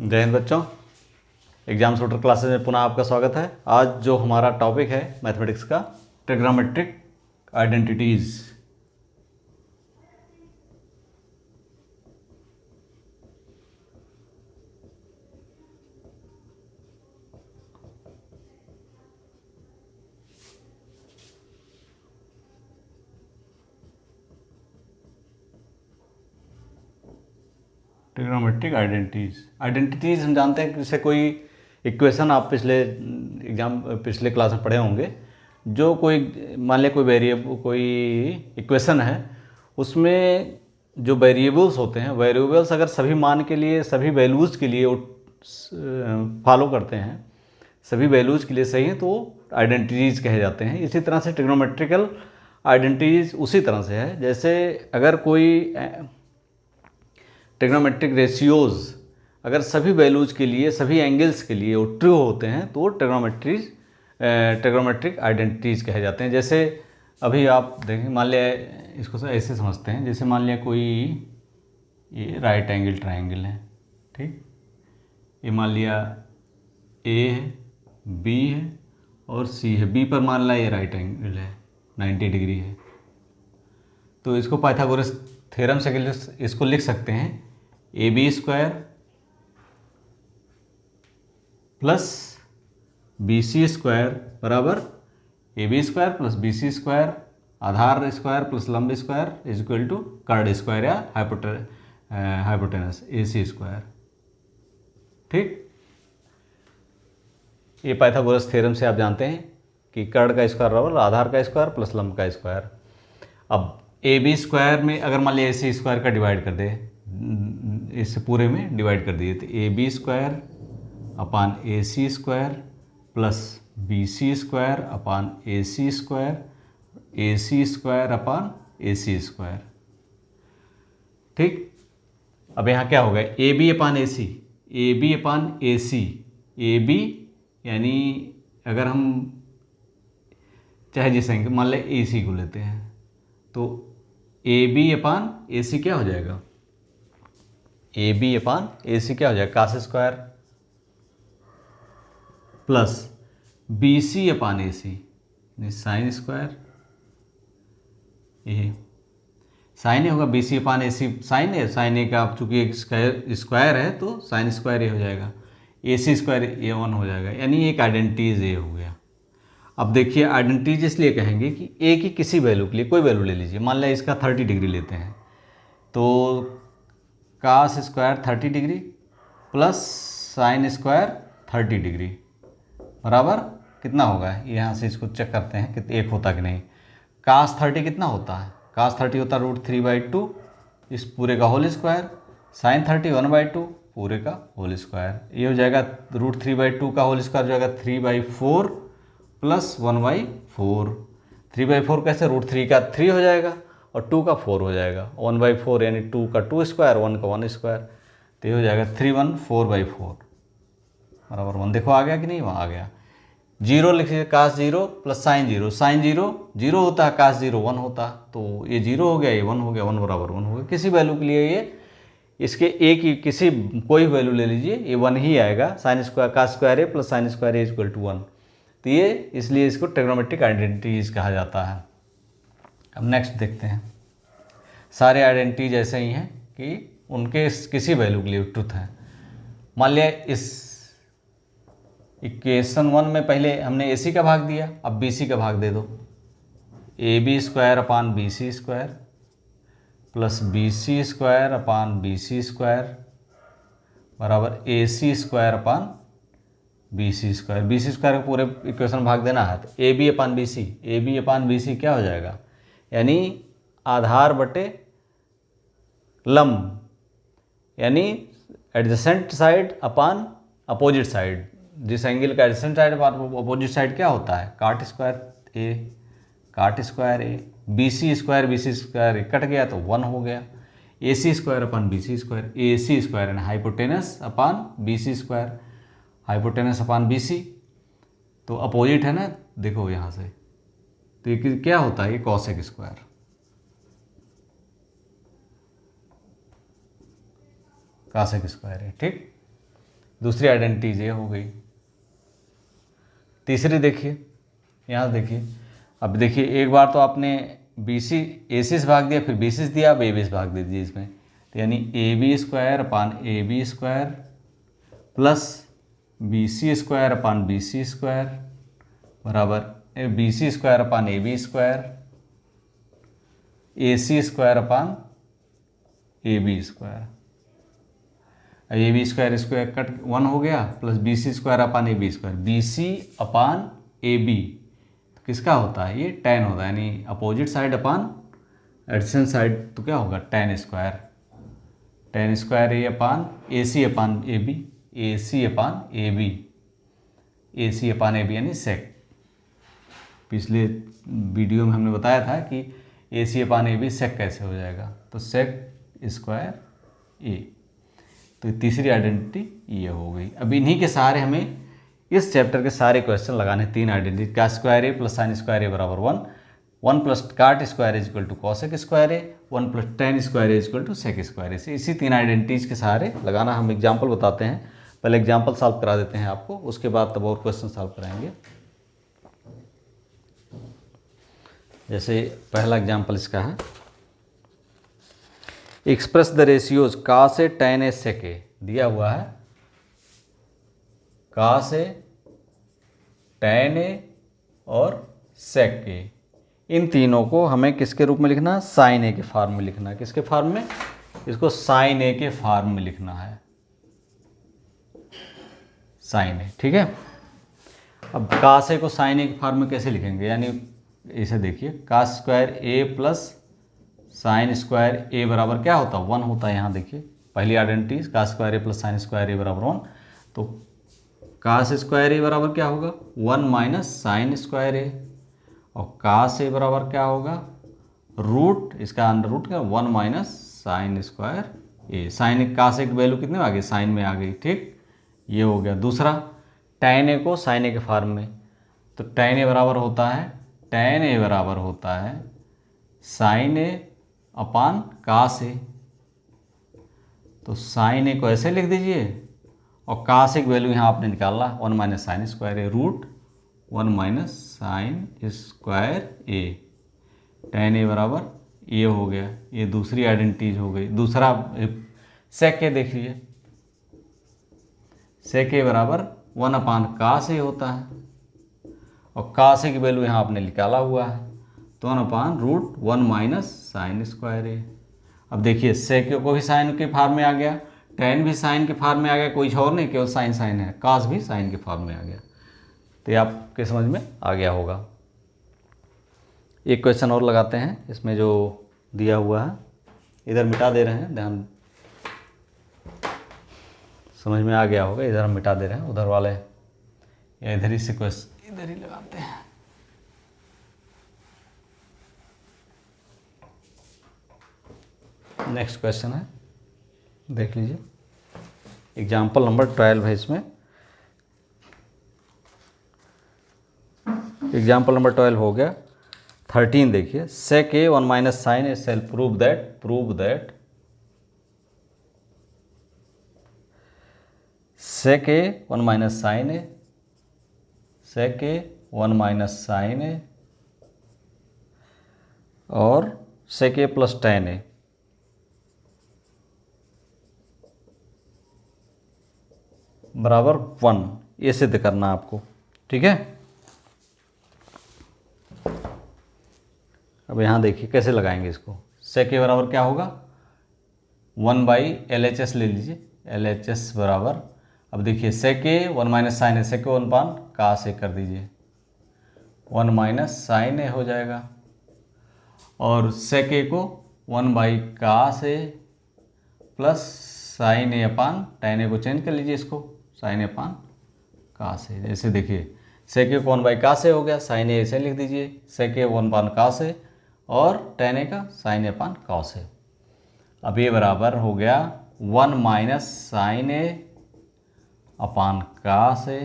जय हिंद बच्चों। Exam shooter classes में पुनः आपका स्वागत है। आज जो हमारा टॉपिक है मैथमेटिक्स का ट्रिग्नोमेट्रिक आइडेंटिटीज। ट्रिग्नोमेट्रिक आइडेंटिटीज हम जानते हैं कि जैसे कोई इक्वेशन आप पिछले क्लास में पढ़े होंगे। जो कोई मान लिया कोई वेरिएबल कोई इक्वेशन है, उसमें जो वेरिएबल्स होते हैं, वेरिएबल्स अगर सभी मान के लिए सभी वैल्यूज़ के लिए फॉलो करते हैं, सभी वैल्यूज़ के लिए सही हैं, तो आइडेंटिटीज़ कहे जाते हैं। इसी तरह से ट्रिग्नोमेट्रिकल आइडेंटिटीज़ उसी तरह से है। जैसे अगर कोई ट्रिग्नोमेट्रिक रेशियोज़ अगर सभी वैल्यूज़ के लिए सभी एंगल्स के लिए ट्रू होते हैं तो ट्रिग्नोमेट्रिक आइडेंटिटीज़ कहे जाते हैं। जैसे अभी आप देखें, मान लिया इसको ऐसे समझते हैं, जैसे मान लिया कोई ये राइट एंगल ट्रायंगल है, ठीक। ये मान लिया ए है, बी है और सी है। बी पर मान लिया ये राइट एंगल है, 90 डिग्री है। तो इसको पाइथागोरस थ्योरम से इसको लिख सकते हैं A B square plus B C square बराबर A B square plus B C square आधार स्क्वायर प्लस लंब स्क्वायर इज इक्वल टू कर्ड स्क्वायर या हाइपोटेनस ए सी स्क्वायर, ठीक। ये पाइथागोरस थ्योरम से आप जानते हैं कि कर्ड का स्क्वायर बराबर आधार का स्क्वायर प्लस लंब का स्क्वायर। अब ए बी स्क्वायर में अगर मान लिया ए सी स्क्वायर का डिवाइड कर दे, इस पूरे में डिवाइड कर दिए, तो A B square upon A C square plus B C square upon A C square upon A C square, ठीक। अब यहाँ क्या होगा, A B upon A C, A B upon A C, A B यानी अगर हम चाहे जिस एंगल मान लें ए सी को लेते हैं, तो ए बी अपान ए सी क्या हो जाएगा, ए बी अपान ए सी क्या हो जाएगा, cos square plus B C upon A C sine square. ये साइन होगा B C upon A C, sine है, साइन ए का चूंकि एक स्क्वायर है तो साइन स्क्वायर ए हो जाएगा, ए सी स्क्वायर ए 1 हो जाएगा, यानी एक आइडेंटिटीज ए हो गया। अब देखिए आइडेंटिटीज इसलिए कहेंगे कि ए की किसी वैल्यू के लिए कोई वैल्यू ले लीजिए, मान लिया इसका 30 डिग्री लेते हैं, तो cos square 30 degree plus sine square 30 degree बराबर कितना होगा, यहाँ से इसको चेक करते हैं कि एक होता कि नहीं। कास 30 कितना होता है, कास 30 होता है √3/2 इस पूरे का होल स्क्वायर, साइन 30 1/2 पूरे का होल स्क्वायर। ये हो जाएगा √3/2 का होल स्क्वायर हो जाएगा 3/4 प्लस 1/4। 3/4 कैसे, √3 का 3 हो जाएगा और 2 का 4 हो जाएगा, 1/4 यानी 2 का 2 स्क्वायर 1 का 1 स्क्वायर, तो ये हो जाएगा 314/4 बराबर 1। देखो आ गया कि नहीं, वहाँ आ गया। जीरो लिखिए, कास 0 प्लस साइन 0, साइन 0 होता है, कास 0 1 होता, तो ये 0 हो गया, ये 1 हो गया, 1 बराबर 1 हो गया। किसी वैल्यू के लिए ये इसके ए की किसी कोई वैल्यू ले लीजिए, ये 1 ही आएगा। Sine square cos square A plus sine square A equal to 1, तो ये इसलिए इसको ट्रिग्नोमेट्रिक आइडेंटिटीज कहा जाता है। अब नेक्स्ट देखते हैं। सारे आइडेंटिटीज ऐसे ही हैं कि उनके किसी वैल्यू के लिए ट्रुथ है। मान लिया इस इक्वेशन 1 में पहले हमने ए सी का भाग दिया, अब बी सी का भाग दे दो। A B square upon B C square plus B C square upon B C square बराबर A C square upon B C square. B C square का पूरे इक्वेशन भाग देना है, तो A B upon B C, A B upon B C क्या हो जाएगा, यानी आधार बटे लंब, यानी adjacent side upon opposite side. जिस एंगल का एडजेसेंट साइड अपोजिट साइड क्या होता है, काट square A. B C square कट गया तो 1 हो गया। A C square upon B C square, A C square यानी hypotenuse upon B C square, hypotenuse upon B C, तो अपोजिट है ना, देखो यहाँ से, तो ये क्या होता है, ये कॉसेक स्क्वायर, कॉसेक स्क्वायर है, ठीक। दूसरी आइडेंटिटीज ये हो गई। तीसरी देखिए, यहाँ से देखिए, अब देखिए एक बार तो आपने BC AC से भाग दिया, फिर BC से दिया, अब AB से भाग दे दीजिए इसमें, तो यानी AB square upon AB square plus BC square upon BC square बराबर BC square upon AB square, AC square upon AB square. AB square square cut 1 हो गया, plus BC square upon AB square, BC अपान AB तो किसका होता है, ये tan होता है, यानी अपोजिट साइड अपान एडजेसेंट साइड, तो क्या होगा tan square, tan square A upon AC upon AB, AC upon AB, AC upon AB यानी सेक। पिछले वीडियो में हमने बताया था कि AC अपान AB सेक कैसे हो जाएगा, तो सेक स्क्वायर A। तो तीसरी आइडेंटिटी ये हो गई। अब इन्हीं के सहारे हमें इस चैप्टर के सारे क्वेश्चन लगाने, 3 identity, cos square A plus sine square A बराबर 1, 1 plus cot square is equal to cosec square A, 1 plus tan square is equal to sec square A से, इसी 3 आइडेंटिटीज के सहारे लगाना। हम एग्जाम्पल बताते हैं, पहले एग्जाम्पल सॉल्व करा देते हैं आपको, उसके बाद तब और क्वेश्चन सॉल्व कराएंगे। जैसे पहला एग्जाम्पल इसका है, एक्सप्रेस द रेशियोज का से tan ए सेक ए, दिया हुआ है का से tan ए और sec ए, इन तीनों को हमें किसके रूप में लिखना है, sin ए के फॉर्म में लिखना है। किसके फॉर्म में, इसको sin ए के फॉर्म में लिखना है, sin ए, ठीक है। अब का से को sin ए के फॉर्म में कैसे लिखेंगे, यानी इसे देखिए, का square A plus sine square A बराबर क्या होता है, 1 होता है। यहाँ देखिए पहली identity, cos square A plus sine square A बराबर 1, तो कास स्क्वायर ए बराबर क्या होगा, 1 माइनस साइन स्क्वायर ए, और कास ए बराबर क्या होगा, रूट, इसका अंडर रूट क्या, 1 माइनस साइन स्क्वायर ए। साइन कास ए की वैल्यू कितने में आ गई, साइन में आ गई, ठीक, ये हो गया। दूसरा tan ए को साइन ए के फॉर्म में, तो tan ए बराबर होता है, tan ए बराबर होता है साइन ए अपान कास ए, तो साइन ए को ऐसे लिख दीजिए, और कास एक वैल्यू यहाँ आपने निकाला 1 माइनस साइन स्क्वायर ए, रूट 1 माइनस साइन स्क्वायर ए, tan ए बराबर ये हो गया। ये दूसरी आइडेंटिटीज हो गई। दूसरा सेक ए देख लीजिए, सेक ए बराबर 1 अपान कास ए होता है, और कास ए की वैल्यू यहाँ आपने निकाला हुआ है, तो 1 upon root 1 minus sine square A. अब देखिए सेक को भी साइन के फॉर्म में आ गया, tan भी साइन के फॉर्म में आ गया, कोई और नहीं, केवल साइन साइन है, कास भी साइन के फॉर्म में आ गया। तो ये आपके समझ में आ गया होगा। एक क्वेश्चन और लगाते हैं, इसमें जो दिया हुआ है इधर मिटा दे रहे हैं, ध्यान, समझ में आ गया होगा, इधर हम मिटा दे रहे हैं, उधर वाले या इधर ही से क्वेश्चन इधर ही लगाते हैं। नेक्स्ट क्वेश्चन है, देख लीजिए, एग्जाम्पल नंबर 12 है इसमें। एग्जाम्पल नंबर 12 हो गया। 13 देखिए, sec A 1 minus sine A सेल prove that sec A 1 minus sine A, sec A 1 minus sine A और सेक ए प्लस tan ए बराबर 1, ये सिद्ध करना आपको, ठीक है। अब यहाँ देखिए कैसे लगाएंगे इसको, सेक ए बराबर क्या होगा, 1 बाई LHS ले लीजिए, LHS बराबर, अब देखिए sec A 1 minus sine A, sec A 1 पान कास ए कर दीजिए, 1 माइनस साइन ए हो जाएगा, और सेक ए को 1 by cos A plus sine A upon tan A को चेंज कर लीजिए, इसको साइन ए अपान कास ए। जैसे देखिए सेक ए को 1 बाई कास ए हो गया, साइन ए ऐसे लिख दीजिए, सेक ए 1 पान कास ए और tan ए का sign A upon cos A. अब ये बराबर हो गया 1 minus sine A upon cos A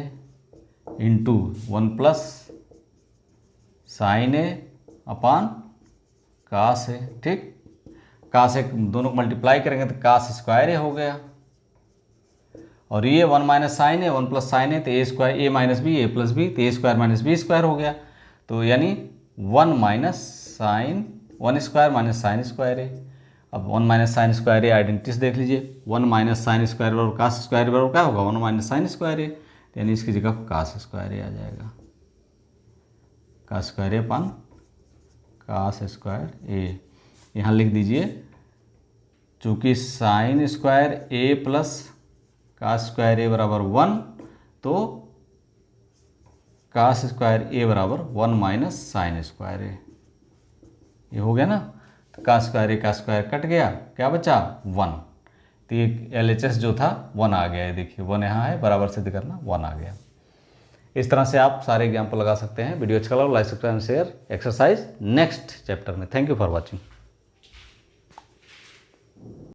into 1 plus sine A अपान कास ए, ठीक। कास ए दोनों को मल्टीप्लाई करेंगे तो कास स्क्वायर ए हो गया, और ये 1 माइनस साइन है, 1 प्लस साइन है, तो A square A minus B A plus B, तो A square minus B square हो गया। तो यानी 1 minus sine 1 square minus sine square है। अब 1 माइनस साइन स्क्वायर है, आइडेंटिटीज देख लीजिए, 1 माइनस साइन स्क्वायर बराबर कास स्क्वायर बराबर क्या होगा, 1 माइनस साइन स्क्वायर है, यानी इसकी जगह कास स्क्वायर आ जाएगा, कास स्क्वायर ए अपन कास स्क्वायर ए। यहाँ लिख दीजिए, चूँकि sign square A plus cos square A बराबर 1, तो कास स्क्वायर ए बराबर 1 माइनस साइन स्क्वायर ए, ये हो गया ना। तो कास स्क्वायर ए का स्क्वायर कट गया, क्या बचा 1, तो ये LHS जो था 1 आ गया है, देखिए 1 यहाँ है, बराबर सिद्ध करना 1 आ गया। इस तरह से आप सारे एग्जाम्पल लगा सकते हैं। वीडियो अच्छा लगा like subscribe share exercise next chapter में। Thank you for watching.